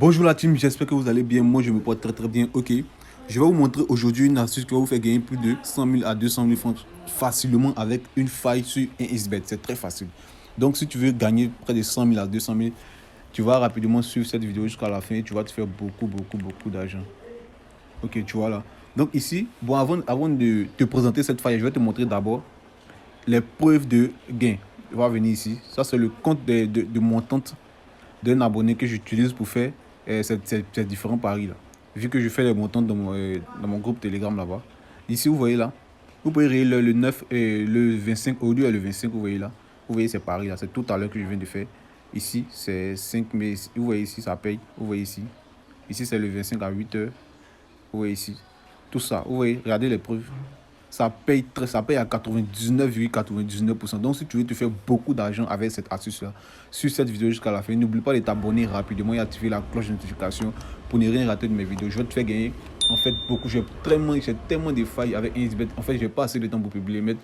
Bonjour la team, j'espère que vous allez bien. Moi, je me porte très bien. Ok, je vais vous montrer aujourd'hui une astuce qui va vous faire gagner plus de 100 000 à 200 000 francs facilement avec une faille sur un XBet. C'est très facile. Donc, si tu veux gagner près de 100 000 à 200 000, tu vas rapidement suivre cette vidéo jusqu'à la fin et tu vas te faire beaucoup d'argent. Ok, tu vois là. Donc ici, bon, avant de te présenter cette faille, je vais te montrer d'abord les preuves de gain. On va venir ici. Ça, c'est le compte de montante d'un abonné que j'utilise pour faire ces différents paris là. Vu que je fais les montants dans mon groupe Telegram là-bas. Ici, vous voyez là, vous pouvez regarder le 9 et le 25, au lieu le 25, vous voyez là. Vous voyez ces paris là, c'est tout à l'heure que je viens de faire. Ici, c'est 5, mais vous voyez ici, ça paye. Vous voyez ici. Ici, c'est le 25 à 8 heures. Vous voyez ici. Tout ça, vous voyez, regardez les preuves. Ça paye à 99,99%. Donc, si tu veux te faire beaucoup d'argent avec cette astuce-là, sur cette vidéo jusqu'à la fin, n'oublie pas de t'abonner rapidement et activer la cloche de notification pour ne rien rater de mes vidéos. Je vais te faire gagner, en fait, beaucoup. J'ai tellement de failles avec XBet. En fait, je n'ai pas assez de temps pour publier. Mais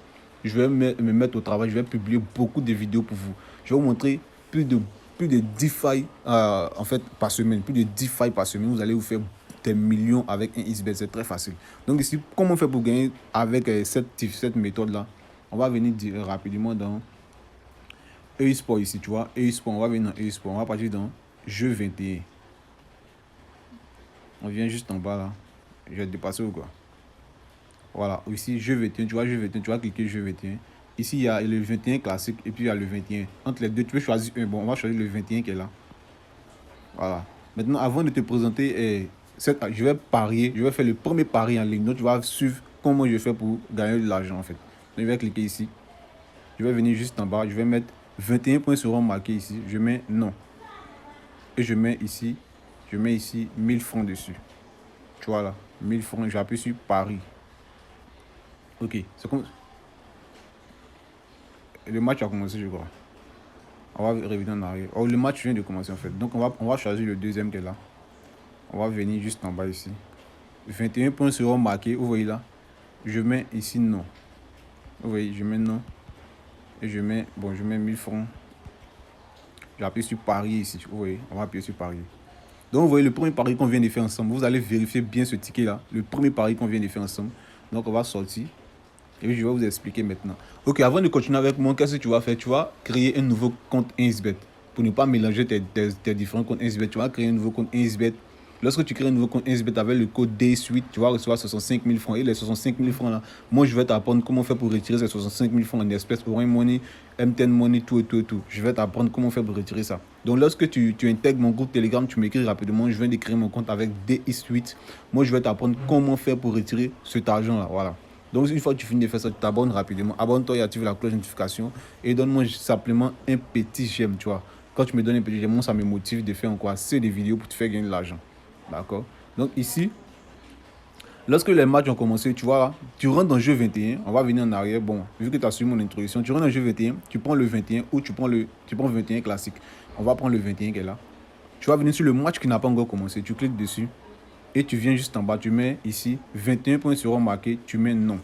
je vais me mettre au travail. Je vais publier beaucoup de vidéos pour vous. Je vais vous montrer plus de 10 failles en fait, par semaine. Plus de 10 failles par semaine. Vous allez vous faire des millions avec un XBet, c'est très facile. Donc ici, comment on fait pour gagner avec cette méthode-là? On va venir rapidement dans eSport ici, tu vois. eSport, on va venir dans eSport, on va partir dans jeu 21. On vient juste en bas là. Je vais dépasser ou quoi? Voilà, ici, jeu 21, tu vois, jeu 21, tu vas cliquer jeu 21. Ici, il y a le 21 classique et puis il y a le 21. Entre les deux, tu peux choisir un. Bon, on va choisir le 21 qui est là. Voilà. Maintenant, avant de te présenter je vais parier, je vais faire le premier pari en ligne. Donc, tu vas suivre comment je fais pour gagner de l'argent en fait. Donc, je vais cliquer ici. Je vais venir juste en bas. Je vais mettre 21 points seront marqués ici. Je mets non. Et je mets ici 1000 francs dessus. Tu vois là, 1000 francs. J'appuie sur pari. Ok, c'est comme. Le match a commencé, je crois. On va revenir en arrière. Oh, le match vient de commencer en fait. Donc, on va choisir le deuxième qui est là. On va venir juste en bas ici. 21 points seront marqués. Vous voyez là. Je mets ici non. Vous voyez, je mets non. Et je mets 1000 francs. J'appuie sur parier ici. Vous voyez, on va appuyer sur parier. Donc, vous voyez le premier pari qu'on vient de faire ensemble. Vous allez vérifier bien ce ticket là. Le premier pari qu'on vient de faire ensemble. Donc, on va sortir. Et puis, je vais vous expliquer maintenant. Ok, avant de continuer avec moi, qu'est-ce que tu vas faire? Tu vas créer un nouveau compte 1xBet. Pour ne pas mélanger tes différents comptes 1xBet, tu vas créer un nouveau compte 1xBet. Lorsque tu crées un nouveau compte 1xBet avec le code D8, tu vas recevoir 65 000 francs. Et les 65 000 francs là, moi je vais t'apprendre comment faire pour retirer ces 65 000 francs en espèces, Orange Money, MTN Money, tout. Je vais t'apprendre comment faire pour retirer ça. Donc lorsque tu intègres mon groupe Telegram, tu m'écris rapidement. Je viens de créer mon compte avec D8. Moi je vais t'apprendre comment faire pour retirer cet argent là. Voilà. Donc, une fois que tu finis de faire ça, tu t'abonnes rapidement. Abonne-toi et active la cloche de notification. Et donne-moi simplement un petit j'aime, tu vois. Quand tu me donnes un petit j'aime, ça me motive de faire encore assez de vidéos pour te faire gagner de l'argent. D'accord? Donc, ici, lorsque les matchs ont commencé, tu vois, là, tu rentres dans le jeu 21. On va venir en arrière. Bon, vu que tu as suivi mon introduction, tu rentres dans le jeu 21. Tu prends le 21 ou tu prends 21 classique. On va prendre le 21 qui est là. Tu vas venir sur le match qui n'a pas encore commencé. Tu cliques dessus. Et tu viens juste en bas, tu mets ici 21 points seront marqués, tu mets non.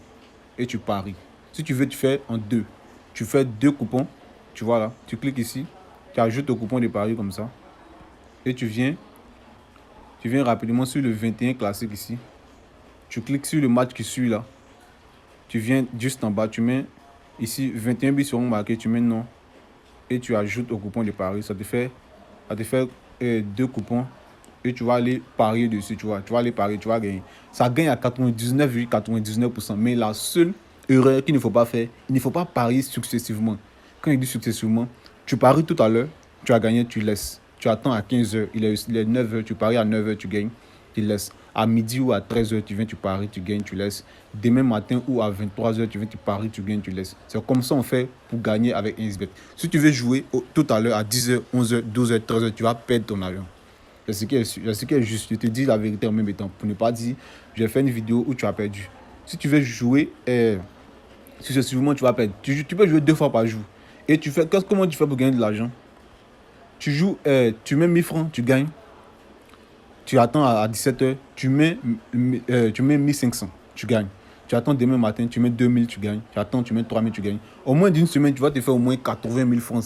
Et tu paries. Si tu veux, tu fais en deux. Tu fais deux coupons. Tu vois là, tu cliques ici, tu ajoutes au coupon de paris comme ça. Et tu viens rapidement sur le 21 classique ici. Tu cliques sur le match qui suit là. Tu viens juste en bas, tu mets ici 21 buts seront marqués, tu mets non. Et tu ajoutes au coupon de paris. Ça te fait deux coupons. Et tu vas aller parier dessus, tu vois. Tu vas aller parier, tu vas gagner. Ça gagne à 99,99%. Mais la seule erreur qu'il ne faut pas faire, il ne faut pas parier successivement. Quand il dit successivement, tu paries tout à l'heure, tu as gagné, tu laisses. Tu attends à 15h, il est 9h, tu paries à 9h, tu gagnes, tu laisses. À midi ou à 13h, tu viens, tu paries, tu gagnes, tu laisses. Demain matin ou à 23h, tu viens, tu paries, tu gagnes, tu laisses. C'est comme ça on fait pour gagner avec 1xBet. Si tu veux jouer tout à l'heure à 10h, 11h, 12h, 13h, tu vas perdre ton argent. C'est ce qui est juste. Je te dis la vérité en même temps. Pour ne pas dire, j'ai fait une vidéo où tu as perdu. Si tu veux jouer, successivement, tu vas perdre. Tu peux jouer 2 fois par jour. Et comment tu fais pour gagner de l'argent? Tu joues, tu mets 1000 francs, tu gagnes. Tu attends à 17h, tu mets 1500, tu gagnes. Tu attends demain matin, tu mets 2000, tu gagnes. Tu attends, tu mets 3000, tu gagnes. Au moins d'une semaine, tu vas te faire au moins 80 000 francs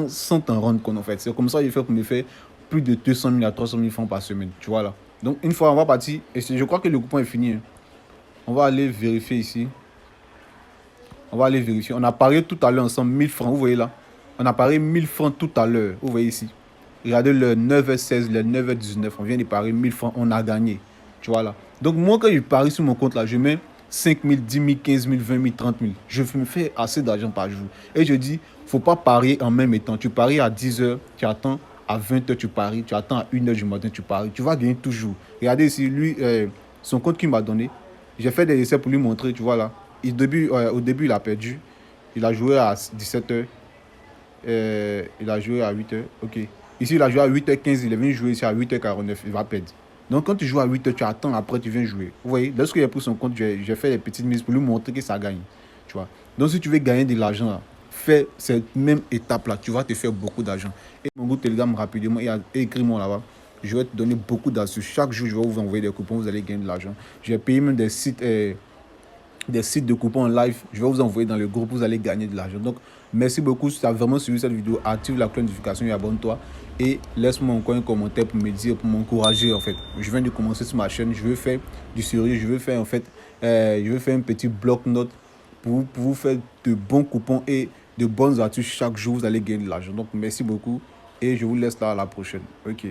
sans t'en rendre compte en fait. C'est comme ça que je fais pour me faire plus de 200 000 à 300 000 francs par semaine. Tu vois là. Donc, une fois, on va partir. Et je crois que le coupon est fini. Hein. On va aller vérifier ici. On va aller vérifier. On a parié tout à l'heure ensemble 1000 francs. Vous voyez là. On a parié 1000 francs tout à l'heure. Vous voyez ici. Regardez le 9h16, le 9h19. On vient de parier 1000 francs. On a gagné. Tu vois là. Donc, moi, quand je parie sur mon compte là, je mets 5 000, 10 000, 15 000, 20 000, 30 000. Je me fais assez d'argent par jour. Et je dis, faut pas parier en même temps. Tu paries à 10h, tu attends à 20h, tu paries. Tu attends à 1h du matin, tu paries. Tu vas gagner toujours. Regardez ici, lui, son compte qu'il m'a donné. J'ai fait des essais pour lui montrer, tu vois là. Au début, il a perdu. Il a joué à 17h. Il a joué à 8h. Ok. Ici, il a joué à 8h15. Il est venu jouer ici à 8h49. Il va perdre. Donc, quand tu joues à 8h, tu attends. Après, tu viens jouer. Vous voyez, lorsque j'ai pris son compte, j'ai fait des petites mises pour lui montrer que ça gagne. Tu vois. Donc, si tu veux gagner de l'argent, fais cette même étape-là. Tu vas te faire beaucoup d'argent. Et mon groupe Telegram, rapidement, et écris-moi là-bas. Je vais te donner beaucoup d'astuces. Chaque jour, je vais vous envoyer des coupons. Vous allez gagner de l'argent. J'ai payé même des sites de coupons en live. Je vais vous envoyer dans le groupe. Vous allez gagner de l'argent. Donc, merci beaucoup. Si tu as vraiment suivi cette vidéo, active la cloche de notification et abonne-toi. Et laisse-moi encore un commentaire pour me dire, pour m'encourager en fait. Je viens de commencer sur ma chaîne. Je veux faire du sérieux. Je veux faire en fait, je veux faire un petit bloc-notes pour vous faire de bons coupons et de bonnes astuces chaque jour. Vous allez gagner de l'argent. Donc, merci beaucoup. Et je vous laisse là à la prochaine. Ok.